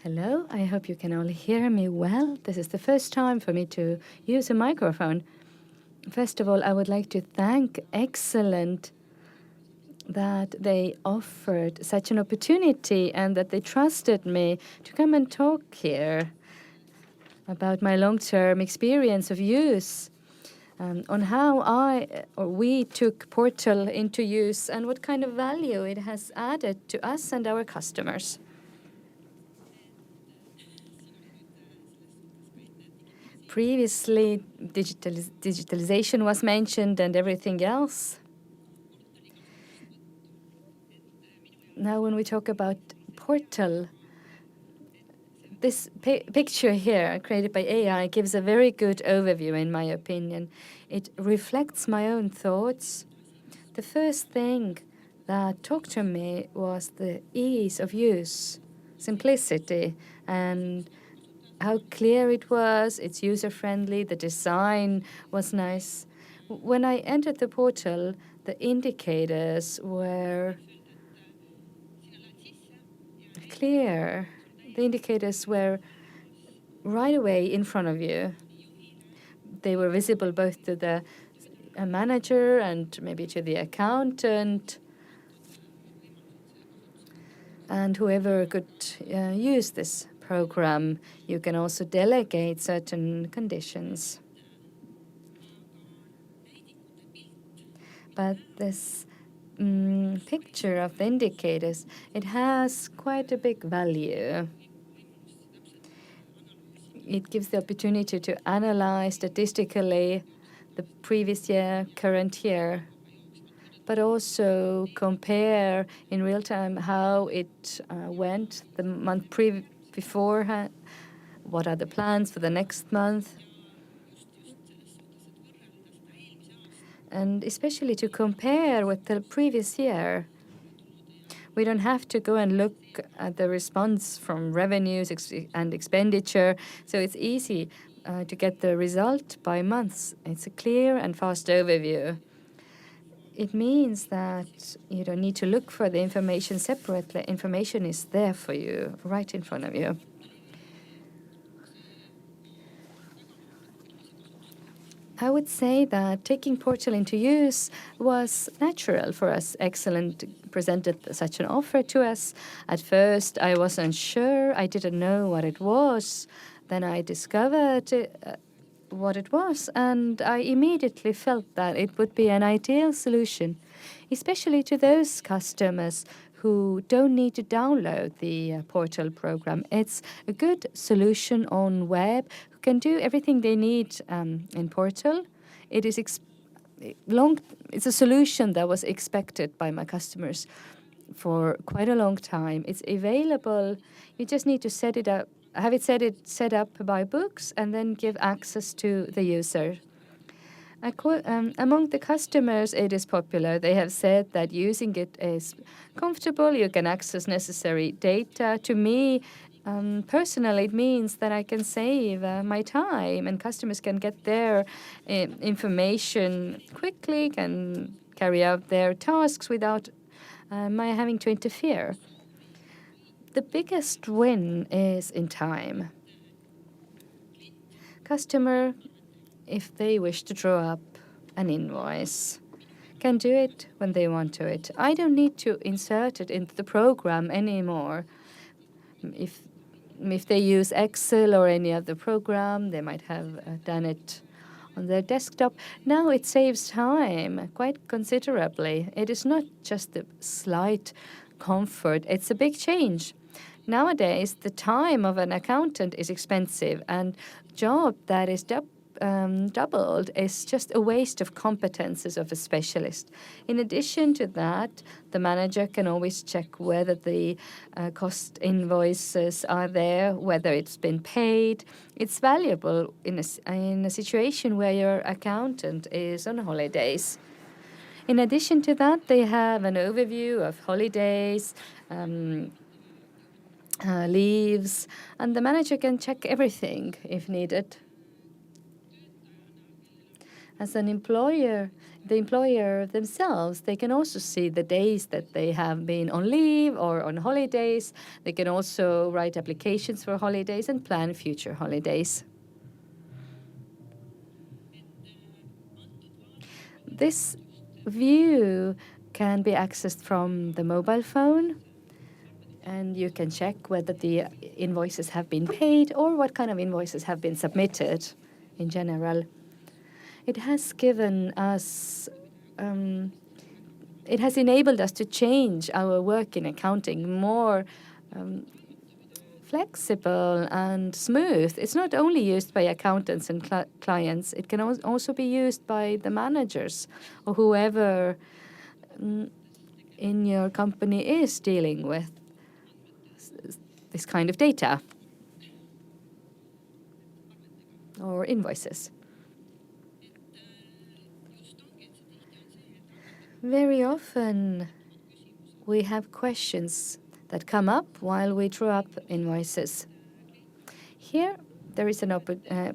Hello, I hope you can all hear me well. This is the first time for me to use a microphone. First of all, I would like to thank Excellent that they offered such an opportunity and that they trusted me to come and talk here about my long-term experience of use, on how we took Portal into use and what kind of value it has added to us and our customers. Previously, digitalization was mentioned and everything else. Now, when we talk about Portal, this picture here, created by AI, gives a very good overview, in my opinion. It reflects my own thoughts. The first thing that talked to me was the ease of use, simplicity, and how clear it was. It's user-friendly. The design was nice. When I entered the portal, the indicators were clear. The indicators were right away in front of you. They were visible both to the manager and maybe to the accountant and whoever could use this program. You can also delegate certain conditions. But this picture of the indicators, it has quite a big value. It gives the opportunity to analyze statistically the previous year, current year, but also compare in real time how it went the month before, what are the plans for the next month, and especially to compare with the previous year. We don't have to go and look at the response from revenues and expenditure, so it's easy to get the result by months. It's a clear and fast overview. It means that you don't need to look for the information separately. Information is there for you, right in front of you. I would say that taking Portal into use was natural for us. Excellent presented such an offer to us. At first, I wasn't sure. I didn't know what it was. Then I discovered what it was, and I immediately felt that it would be an ideal solution, especially to those customers who don't need to download the Portal program. It's a good solution on web, who can do everything they need in Portal. It is it's a solution that was expected by my customers for quite a long time. It's available. You just need to set it up, have it set up by books, and then give access to the user. Among the customers, it is popular. They have said that using it is comfortable. You can access necessary data. To me, personally, it means that I can save my time, and customers can get their information quickly, can carry out their tasks without my having to interfere. The biggest win is in time. Customer, if they wish to draw up an invoice, can do it when they want to it. I don't need to insert it into the program anymore. If they use Excel or any other program, they might have done it on their desktop. Now it saves time quite considerably. It is not just a slight comfort, it's a big change. Nowadays, the time of an accountant is expensive, and job that is doubled is just a waste of competences of a specialist. In addition to that, the manager can always check whether the cost invoices are there, whether it's been paid. It's valuable in a situation where your accountant is on holidays. In addition to that, they have an overview of holidays, leaves, and the manager can check everything if needed. As an employer, the employer themselves, they can also see the days that they have been on leave or on holidays. They can also write applications for holidays and plan future holidays. This view can be accessed from the mobile phone, and you can check whether the invoices have been paid or what kind of invoices have been submitted in general. It has given us, it has enabled us to change our work in accounting more flexible and smooth. It's not only used by accountants and clients, it can also be used by the managers or whoever in your company is dealing with this kind of data or invoices. Very often we have questions that come up while we draw up invoices. Here there is an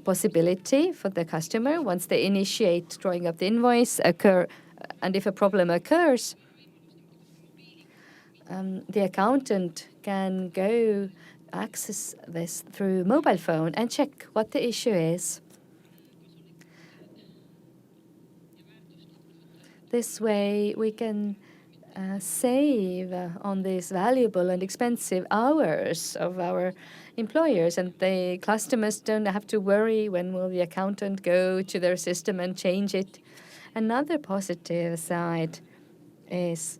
possibility for the customer, once they initiate drawing up the invoice, and if a problem occurs, the accountant can go access this through mobile phone and check what the issue is. This way we can save on these valuable and expensive hours of our employers, and the customers don't have to worry when will the accountant go to their system and change it. Another positive side is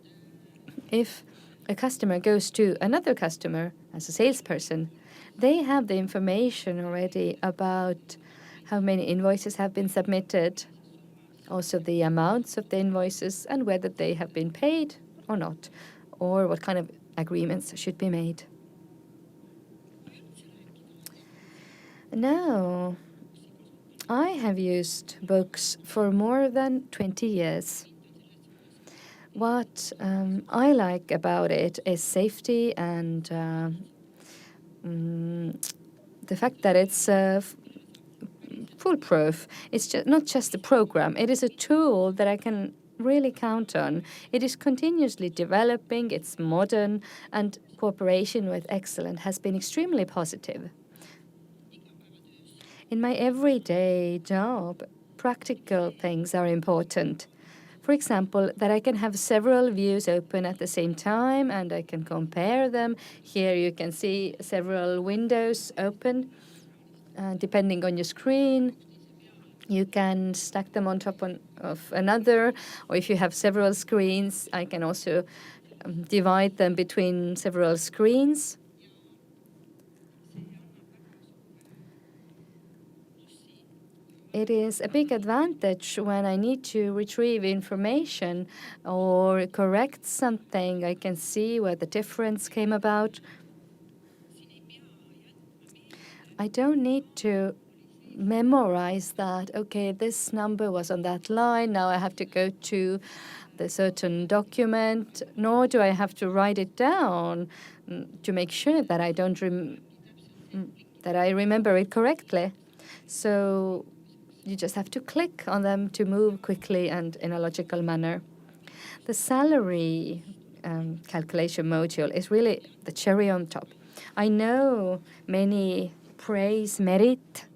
if a customer goes to another customer as a salesperson, they have the information already about how many invoices have been submitted, also the amounts of the invoices and whether they have been paid or not, or what kind of agreements should be made. Now, I have used books for more than 20 years. What I like about it is safety and the fact that it's foolproof. It's not just a program. It is a tool that I can really count on. It is continuously developing. It's modern, and cooperation with Excellent has been extremely positive. In my everyday job, practical things are important. For example, that I can have several views open at the same time and I can compare them. Here you can see several windows open. Depending on your screen, you can stack them on top of another, or if you have several screens, I can also divide them between several screens. It is a big advantage when I need to retrieve information or correct something. I can see where the difference came about. I don't need to memorize that, okay, this number was on that line, now I have to go to the certain document, nor do I have to write it down to make sure that I don't that I remember it correctly. So you just have to click on them to move quickly and in a logical manner. The salary calculation module is really the cherry on top. I know many praise Merit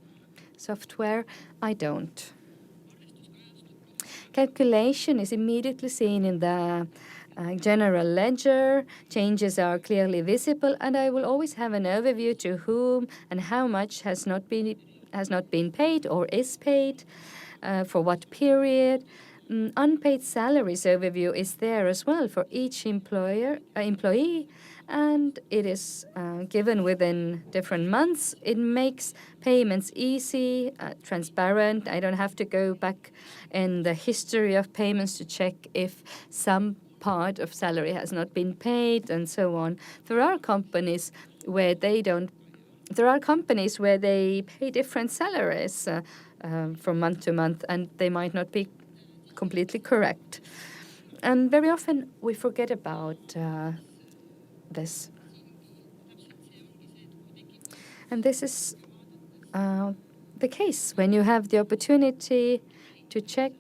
software. I don't. Calculation is immediately seen in the general ledger. Changes are clearly visible, and I will always have an overview to whom and how much has not been paid or is paid, for what period. Unpaid salaries overview is there as well for each employee, and it is given within different months. It makes payments easy, transparent. I don't have to go back in the history of payments to check if some part of salary has not been paid and so on. There are companies where they pay different salaries from month to month, and they might not be completely correct. And very often we forget about this. And this is the case when you have the opportunity to check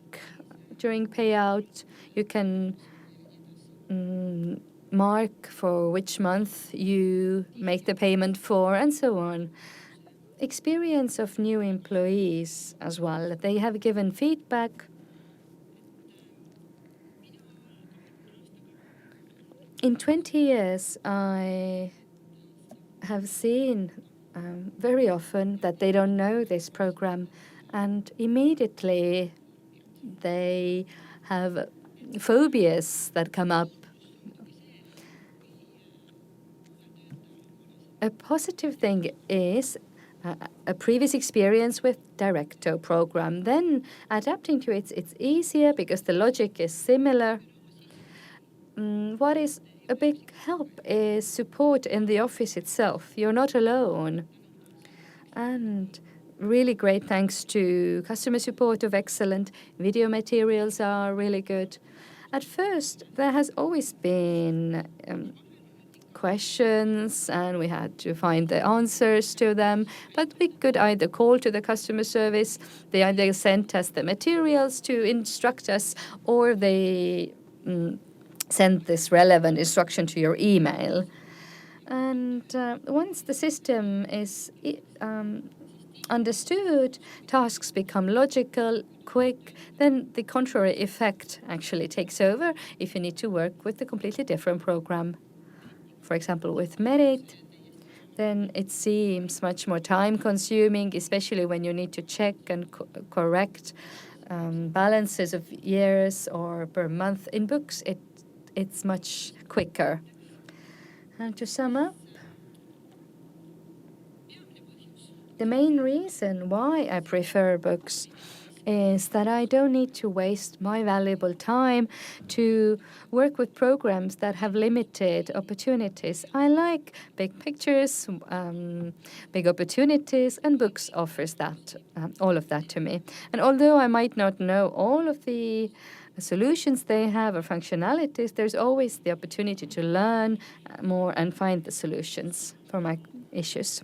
during payout. You can mark for which month you make the payment for, and so on. Experience of new employees as well. They have given feedback. In 20 years, I have seen very often that they don't know this program, and immediately they have phobias that come up. A positive thing is a previous experience with Directo program. Then adapting to it, it's easier because the logic is similar. What is a big help is support in the office itself. You're not alone. And really great thanks to customer support of excellent. Video materials are really good. At first, there has always been questions and we had to find the answers to them, but we could either call to the customer service, they either sent us the materials to instruct us, or they send this relevant instruction to your email. And once the system is understood, tasks become logical, quick, then the contrary effect actually takes over if you need to work with a completely different program. For example, with Merit, then it seems much more time-consuming, especially when you need to check and correct balances of years or per month. In books, it's much quicker. And to sum up, the main reason why I prefer books is that I don't need to waste my valuable time to work with programs that have limited opportunities. I like big pictures, big opportunities, and books offers that, all of that to me. And although I might not know all of the solutions they have or functionalities, there's always the opportunity to learn more and find the solutions for my issues.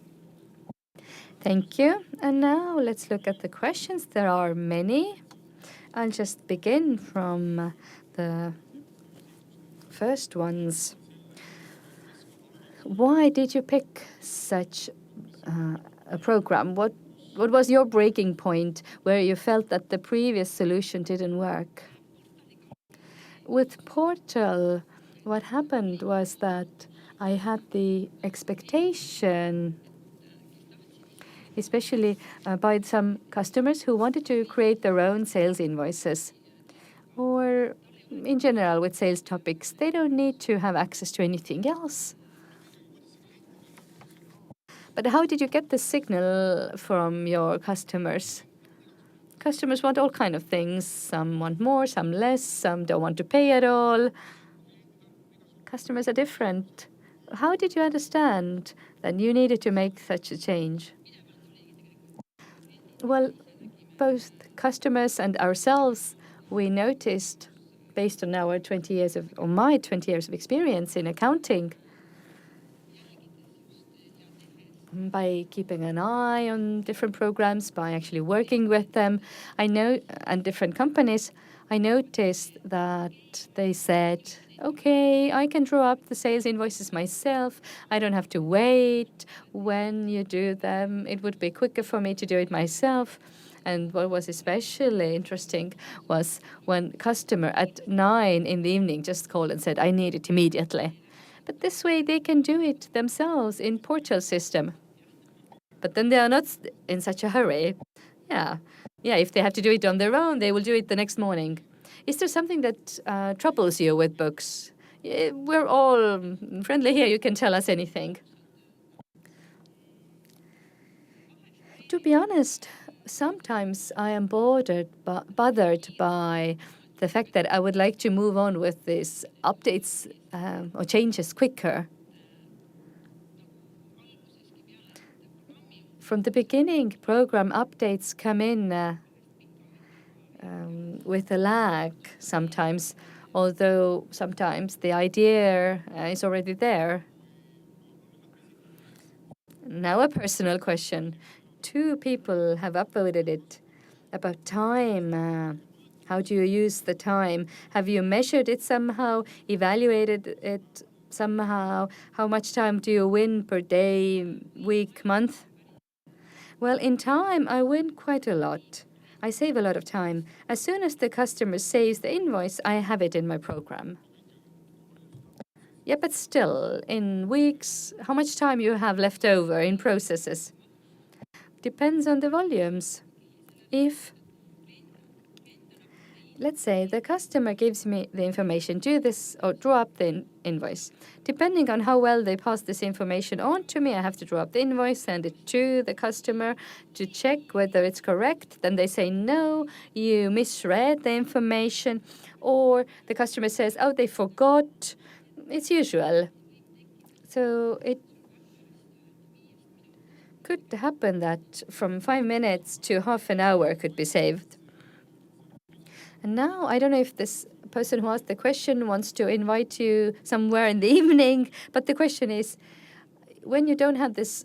Thank you. And now let's look at the questions. There are many. I'll just begin from the first ones. Why did you pick such a program? What was your breaking point where you felt that the previous solution didn't work? With Portal, what happened was that I had the expectation, especially by some customers who wanted to create their own sales invoices, or in general with sales topics. They don't need to have access to anything else. But how did you get the signal from your customers? Customers want all kinds of things. Some want more, some less, some don't want to pay at all. Customers are different. How did you understand that you needed to make such a change? Well, both customers and ourselves, we noticed, based on our 20 years of, or my 20 years of experience in accounting, by keeping an eye on different programs, by actually working with them, and different companies, I noticed that they said, okay, I can draw up the sales invoices myself. I don't have to wait when you do them. It would be quicker for me to do it myself. And what was especially interesting was when customer at 9 in the evening just called and said, I need it immediately. But this way they can do it themselves in Portal system. But then they are not in such a hurry. Yeah, if they have to do it on their own, they will do it the next morning. Is there something that troubles you with books? We're all friendly here. You can tell us anything. To be honest, sometimes I am bothered by the fact that I would like to move on with these updates or changes quicker. From the beginning, program updates come in with a lag sometimes, although sometimes the idea is already there. Now a personal question. 2 people have upvoted it. about time. How do you use the time? Have you measured it somehow, evaluated it somehow? How much time do you win per day, week, month? Well, in time, I win quite a lot. I save a lot of time. As soon as the customer saves the invoice, I have it in my program. Yeah, but still, in weeks, how much time you have left over in processes? Depends on the volumes. If, let's say, the customer gives me the information, do this or draw up the invoice. Depending on how well they pass this information on to me, I have to draw up the invoice, send it to the customer to check whether it's correct. Then they say, no, you misread the information. Or the customer says, oh, they forgot. It's usual. So it could happen that from 5 minutes to half an hour could be saved. And now I don't know if this person who asked the question wants to invite you somewhere in the evening, but the question is, when you don't have this,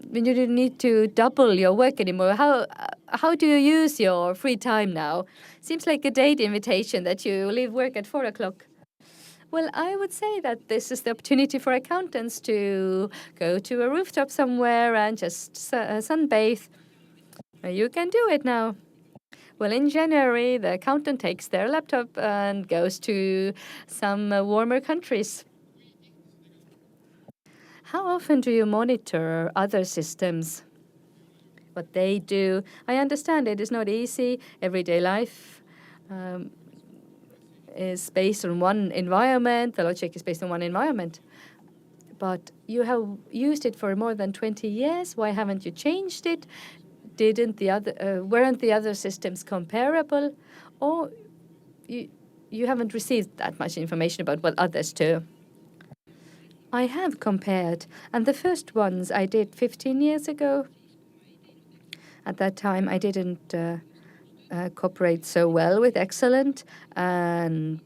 when you don't need to double your work anymore, how do you use your free time now? Seems like a date invitation that you leave work at 4 o'clock. Well, I would say that this is the opportunity for accountants to go to a rooftop somewhere and just sunbathe. You can do it now. Well, in January, the accountant takes their laptop and goes to some warmer countries. How often do you monitor other systems? What they do? I understand it is not easy. Everyday life is based on one environment. The logic is based on one environment. But you have used it for more than 20 years. Why haven't you changed it? Weren't the other systems comparable? Or you haven't received that much information about what others do? I have compared. And the first ones I did 15 years ago. At that time, I didn't cooperate so well with Excellent. And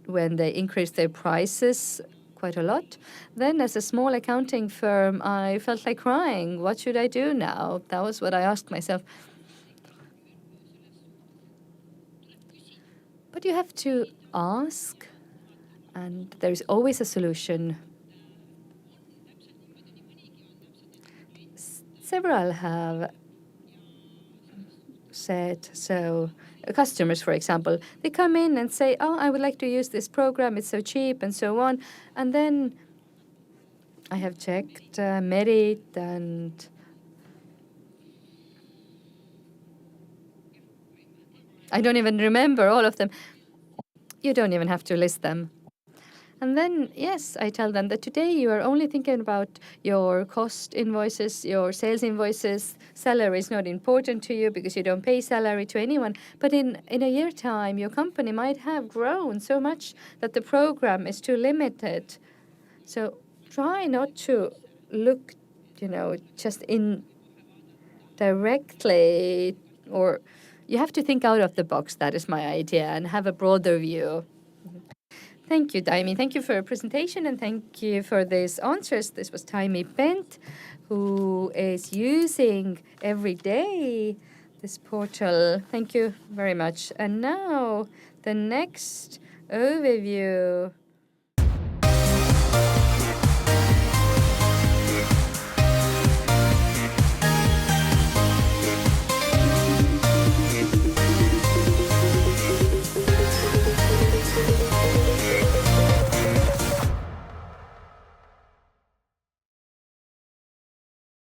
when they increased their prices quite a lot, then as a small accounting firm, I felt like crying. What should I do now? That was what I asked myself. But you have to ask, and there's always a solution. Several have said so. Customers, for example, they come in and say, oh, I would like to use this program, it's so cheap and so on. And then I have checked Merit and I don't even remember all of them. You don't even have to list them. And then, yes, I tell them that today you are only thinking about your cost invoices, your sales invoices. Salary is not important to you because you don't pay salary to anyone. But in a year time, your company might have grown so much that the program is too limited. So try not to look, just in directly, or you have to think out of the box. That is my idea, and have a broader view. Thank you, Taimi. Thank you for your presentation and thank you for these answers. This was Taimi Pent, who is using every day this portal. Thank you very much. And now the next overview